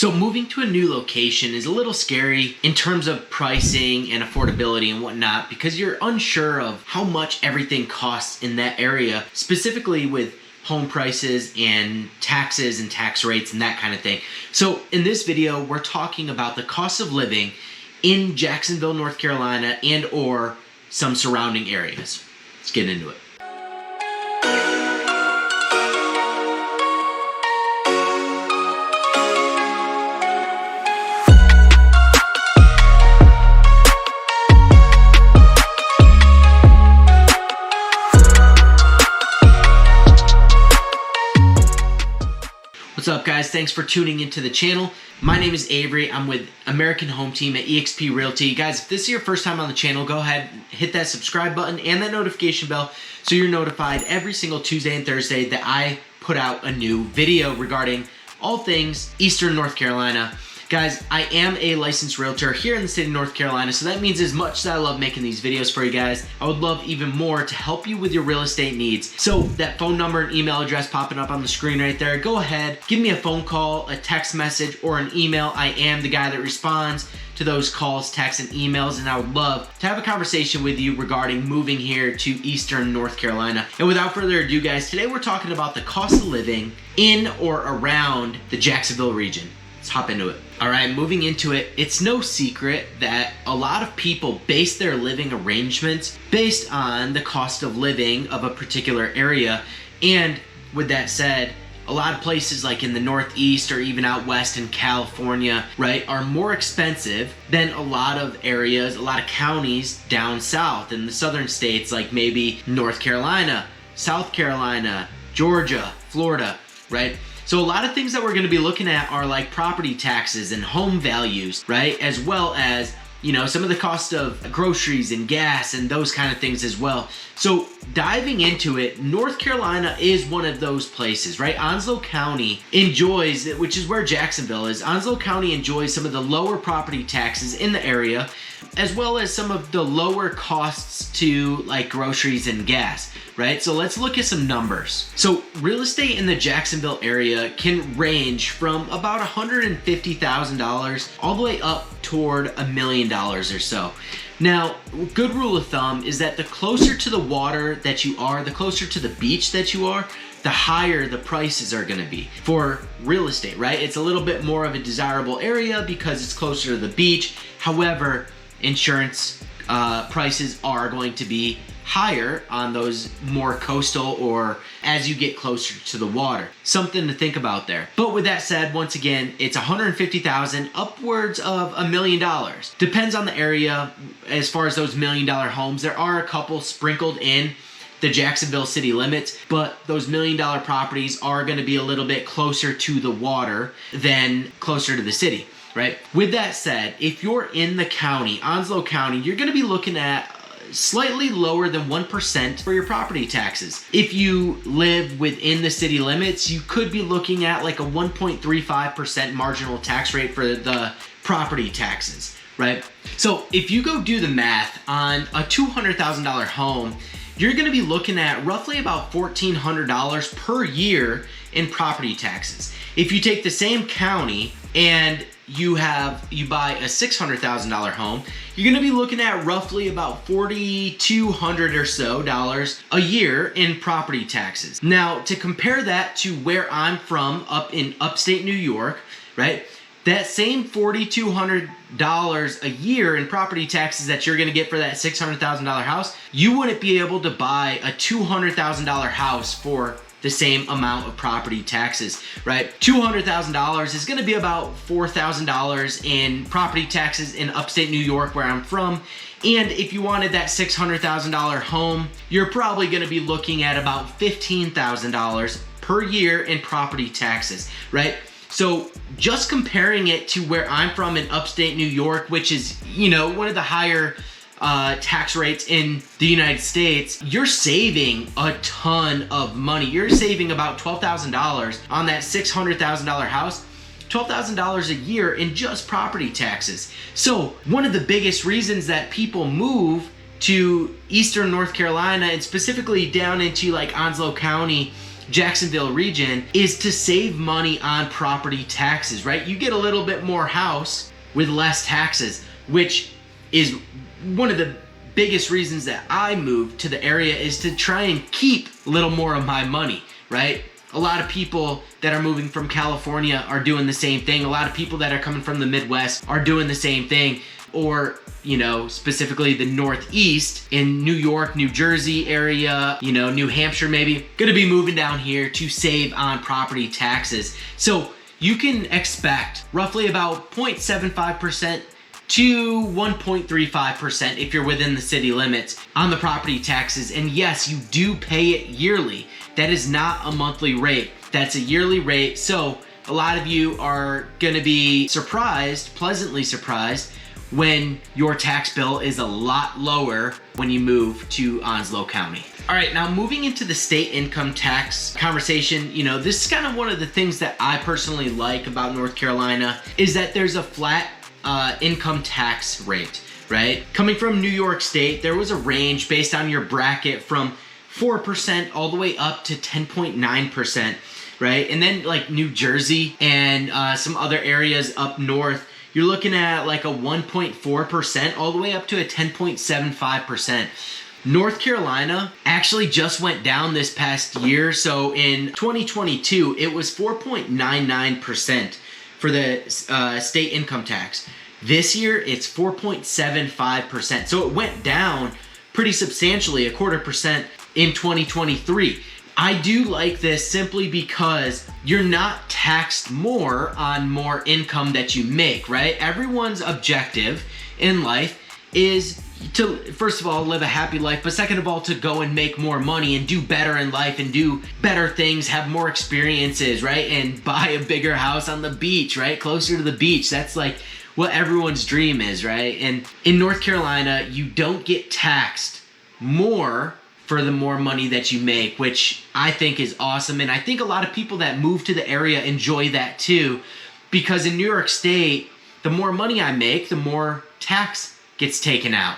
So moving to a new location is a little scary in terms of pricing and affordability and whatnot, because you're unsure of how much everything costs in that area, specifically with home prices and taxes and tax rates and that kind of thing. So in this video, we're talking about the cost of living in Jacksonville, North Carolina, and or some surrounding areas. Let's get into it. What's up, guys? Thanks for tuning into the channel. My name is Avery. I'm with American Home Team at eXp Realty. Guys, if this is your first time on the channel, go ahead, hit that subscribe button and that notification bell so you're notified every single Tuesday and Thursday that I put out a new video regarding all things Eastern North Carolina. Guys, I am a licensed realtor here in the state of North Carolina, so that means as much as I love making these videos for you guys, I would love even more to help you with your real estate needs. So that phone number and email address popping up on the screen right there, go ahead, give me a phone call, a text message, or an email. I am the guy that responds to those calls, texts, and emails, and I would love to have a conversation with you regarding moving here to Eastern North Carolina. And without further ado, guys, today we're talking about the cost of living in or around the Jacksonville region. Let's hop into it. All right, moving into it, it's no secret that a lot of people base their living arrangements based on the cost of living of a particular area. And with that said, a lot of places like in the Northeast or even out west in California, right, are more expensive than a lot of areas, a lot of counties down south in the southern states, like maybe North Carolina, South Carolina, Georgia, Florida, right? So a lot of things that we're going to be looking at are like property taxes and home values, right? As well as, you know, some of the cost of groceries and gas and those kind of things as well. So diving into it, North Carolina is one of those places, right? Onslow County enjoys, which is where Jacksonville is, Onslow County enjoys some of the lower property taxes in the area, as well as some of the lower costs to like groceries and gas, right? So let's look at some numbers. So real estate in the Jacksonville area can range from about $150,000 all the way up toward $1 million or so. Now, good rule of thumb is that the closer to the water that you are, the closer to the beach that you are, the higher the prices are going to be for real estate, right? It's a little bit more of a desirable area because it's closer to the beach. However, insurance prices are going to be higher on those more coastal or as you get closer to the water. Something to think about there. But with that said, once again, it's $150,000 upwards of $1 million. Depends on the area as far as those $1 million homes. There are a couple sprinkled in the Jacksonville city limits, but those $1 million properties are going to be a little bit closer to the water than closer to the city, right? With that said, if you're in the county, Onslow County, you're going to be looking at slightly lower than 1% for your property taxes. If you live within the city limits, you could be looking at like a 1.35% marginal tax rate for the property taxes, right? So if you go do the math on a $200,000 home, you're going to be looking at roughly about $1,400 per year in property taxes. If you take the same county and you buy a $600,000 home, you're going to be looking at roughly about $4,200 or so a year in property taxes. Now, to compare that to where I'm from up in upstate New York, right? That same $4,200 a year in property taxes that you're going to get for that $600,000 house, you wouldn't be able to buy a $200,000 house for the same amount of property taxes, right? $200,000 is going to be about $4,000 in property taxes in upstate New York, where I'm from. And if you wanted that $600,000 home, you're probably going to be looking at about $15,000 per year in property taxes, right? So just comparing it to where I'm from in upstate New York, which is, you know, one of the higher tax rates in the United States, you're saving a ton of money. You're saving about $12,000 on that $600,000 house. $12,000 a year in just property taxes. So one of the biggest reasons that people move to Eastern North Carolina, and specifically down into like Onslow County, Jacksonville region is to save money on property taxes, right? You get a little bit more house with less taxes, which is one of the biggest reasons that I moved to the area, is to try and keep a little more of my money, right? A lot of people that are moving from California are doing the same thing. A lot of people that are coming from the Midwest are doing the same thing. Or, you know, specifically the Northeast in New York, New Jersey area, you know, New Hampshire maybe, gonna be moving down here to save on property taxes. So you can expect roughly about 0.75% to 1.35% if you're within the city limits on the property taxes. And yes, you do pay it yearly. That is not a monthly rate. That's a yearly rate. So a lot of you are gonna be surprised, pleasantly surprised, when your tax bill is a lot lower when you move to Onslow County. All right, now moving into the state income tax conversation, you know, this is kind of one of the things that I personally like about North Carolina, is that there's a flat income tax rate, right? Coming from New York State, there was a range based on your bracket from 4% all the way up to 10.9%, right? And then like New Jersey and some other areas up north, you're looking at like a 1.4% all the way up to a 10.75%. North Carolina actually just went down this past year. So in 2022, it was 4.99% for the state income tax. This year, it's 4.75%. So it went down pretty substantially, 0.25% in 2023. I do like this simply because you're not taxed more on more income that you make, right? Everyone's objective in life is to, first of all, live a happy life, but second of all, to go and make more money and do better in life and do better things, have more experiences, right? And buy a bigger house on the beach, right? Closer to the beach. That's like what everyone's dream is, right? And in North Carolina, you don't get taxed more for the more money that you make, which I think is awesome. And I think a lot of people that move to the area enjoy that too, because in New York State, the more money I make, the more tax gets taken out.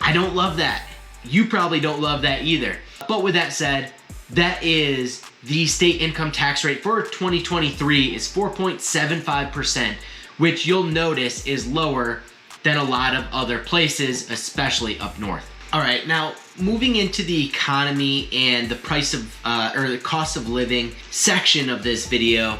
I don't love that. You probably don't love that either. But with that said, that is the state income tax rate for 2023 is 4.75%, which you'll notice is lower than a lot of other places, especially up north. All right, now moving into the economy and the price of, or the cost of living section of this video,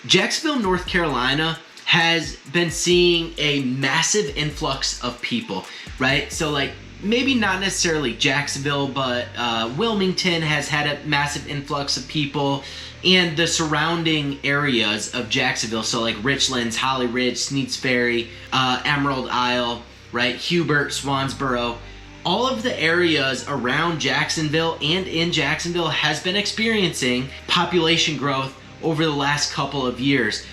Jacksonville, North Carolina has been seeing a massive influx of people, right? So like maybe not necessarily Jacksonville, but Wilmington has had a massive influx of people, and the surrounding areas of Jacksonville, so like Richlands, Holly Ridge, Sneads Ferry, Emerald Isle, right? Hubert, Swansboro. All of the areas around Jacksonville and in Jacksonville has been experiencing population growth over the last couple of years.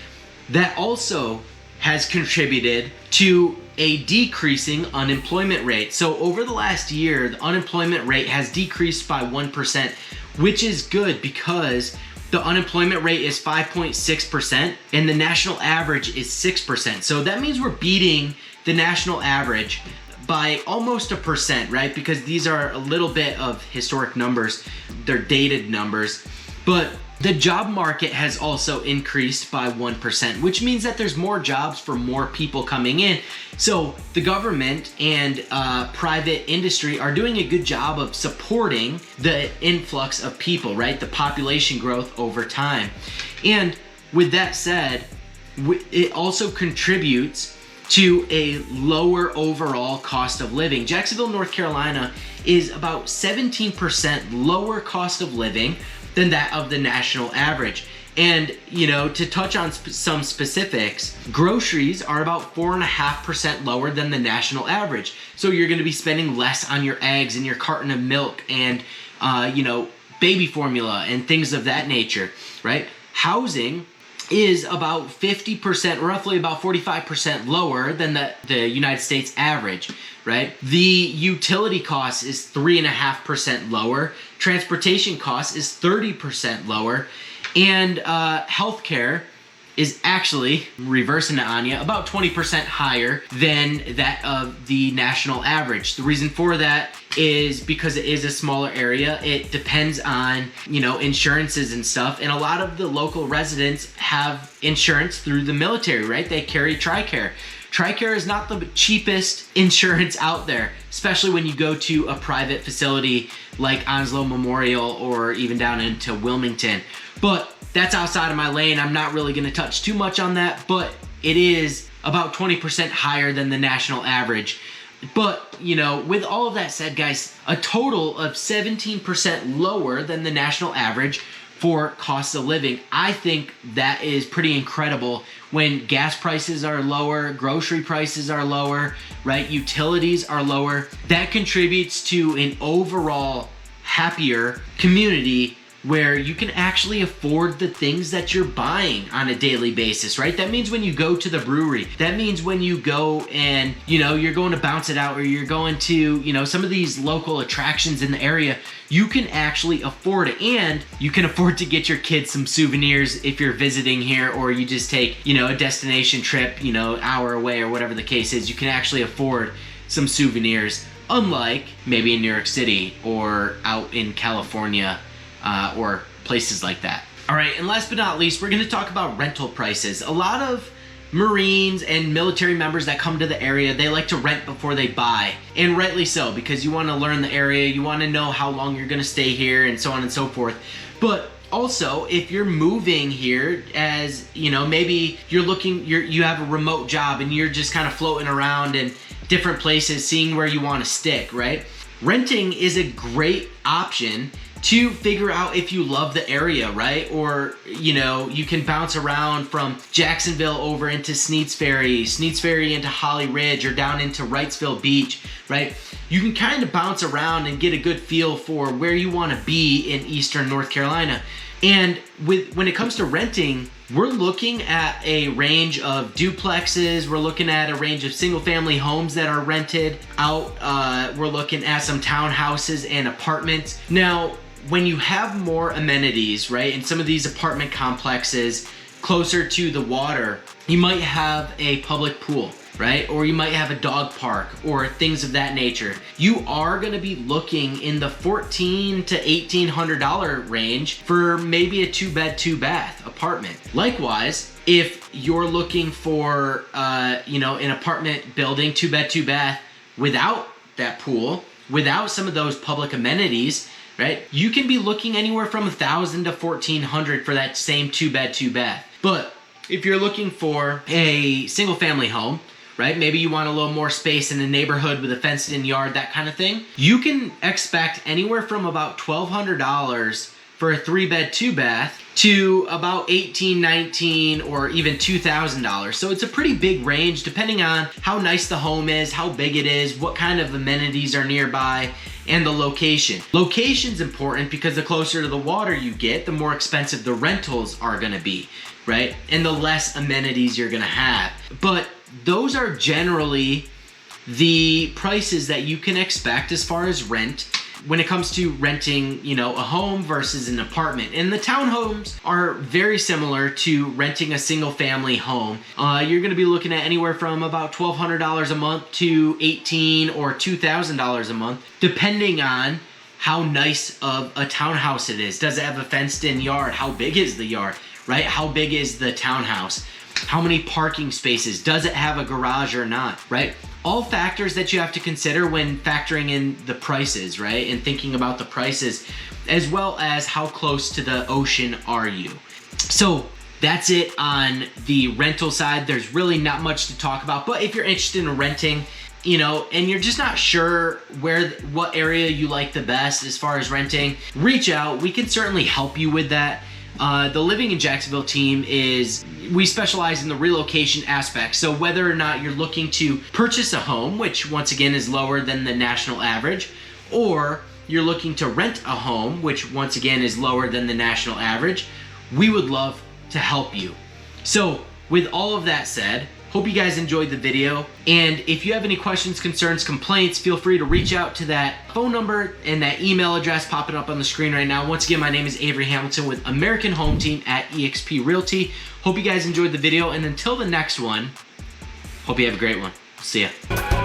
That also has contributed to a decreasing unemployment rate. So over the last year, the unemployment rate has decreased by 1%, which is good because the unemployment rate is 5.6% and the national average is 6%. So that means we're beating the national average by almost 1%, right? Because these are a little bit of historic numbers. They're dated numbers. But the job market has also increased by 1%, which means that there's more jobs for more people coming in. So the government and private industry are doing a good job of supporting the influx of people, right? The population growth over time. And with that said, it also contributes to a lower overall cost of living. Jacksonville, North Carolina is about 17% lower cost of living than that of the national average. And, you know, to touch on some specifics, groceries are about 4.5% lower than the national average. So you're gonna be spending less on your eggs and your carton of milk and, you know, baby formula and things of that nature, right? Housing is about 50%, roughly about 45% lower than the United States average, right? The utility cost is 3.5% lower. Transportation cost is 30% lower. And healthcare is actually, reversing it on you, about 20% higher than that of the national average. The reason for that is because it is a smaller area. It depends on, insurances and stuff. And a lot of the local residents have insurance through the military, right? They carry TRICARE. TRICARE is not the cheapest insurance out there, especially when you go to a private facility like Onslow Memorial or even down into Wilmington. But that's outside of my lane. I'm not really gonna touch too much on that, but it is about 20% higher than the national average. But, with all of that said, guys, a total of 17% lower than the national average for cost of living. I think that is pretty incredible when gas prices are lower, grocery prices are lower, right? Utilities are lower. That contributes to an overall happier community where you can actually afford the things that you're buying on a daily basis, right? That means when you go to the brewery, that means when you go and, you're going to Bounce It Out, or you're going to, some of these local attractions in the area, you can actually afford it. And you can afford to get your kids some souvenirs if you're visiting here, or you just take, a destination trip, hour away or whatever the case is. You can actually afford some souvenirs, unlike maybe in New York City or out in California, or places like that. All right, and last but not least, we're going to talk about rental prices. A lot of Marines and military members that come to the area, they like to rent before they buy, and rightly so, because you want to learn the area, you want to know how long you're going to stay here, and so on and so forth. But also, if you're moving here, as maybe you have a remote job and you're just kind of floating around in different places, seeing where you want to stick, right? Renting is a great option to figure out if you love the area, right? Or, you can bounce around from Jacksonville over into Sneads Ferry into Holly Ridge, or down into Wrightsville Beach, right? You can kind of bounce around and get a good feel for where you want to be in Eastern North Carolina. And when it comes to renting, we're looking at a range of duplexes. We're looking at a range of single family homes that are rented out. We're looking at some townhouses and apartments. Now, when you have more amenities, right, in some of these apartment complexes closer to the water, you might have a public pool, right? Or you might have a dog park or things of that nature. You are going to be looking in the $1,400 to $1,800 range for maybe a 2-bed, 2-bath apartment. Likewise, if you're looking for, an apartment building, 2-bed, 2-bath, without that pool, without some of those public amenities, right, you can be looking anywhere from $1,000 to $1,400 for that same 2-bed, 2-bath. But if you're looking for a single family home, right, maybe you want a little more space in a neighborhood with a fenced in yard, that kind of thing, you can expect anywhere from about $1,200 for a 3-bed, 2-bath to about $1,800, $1,900, or even $2,000. So it's a pretty big range depending on how nice the home is, how big it is, what kind of amenities are nearby, and the location. Location's important because the closer to the water you get, the more expensive the rentals are gonna be, right? And the less amenities you're gonna have. But those are generally the prices that you can expect as far as rent when it comes to renting, a home versus an apartment. And the townhomes are very similar to renting a single family home. You're gonna be looking at anywhere from about $1,200 a month to $1,800 or $2,000 a month, depending on how nice of a townhouse it is. Does it have a fenced in yard? How big is the yard, right? How big is the townhouse? How many parking spaces? Does it have a garage or not, right? All factors that you have to consider when factoring in the prices, right? And thinking about the prices, as well as how close to the ocean are you. So that's it on the rental side. There's really not much to talk about, but if you're interested in renting, and you're just not sure what area you like the best as far as renting, reach out. We can certainly help you with that. The Living in Jacksonville team we specialize in the relocation aspect. So whether or not you're looking to purchase a home, which once again is lower than the national average, or you're looking to rent a home, which once again is lower than the national average, we would love to help you. So with all of that said, Hope you guys enjoyed the video. And if you have any questions, concerns, complaints, feel free to reach out to that phone number and that email address popping up on the screen right now. Once again, my name is Avery Hamilton with American Home Team at eXp Realty. Hope you guys enjoyed the video, and until the next one, hope you have a great one. See ya.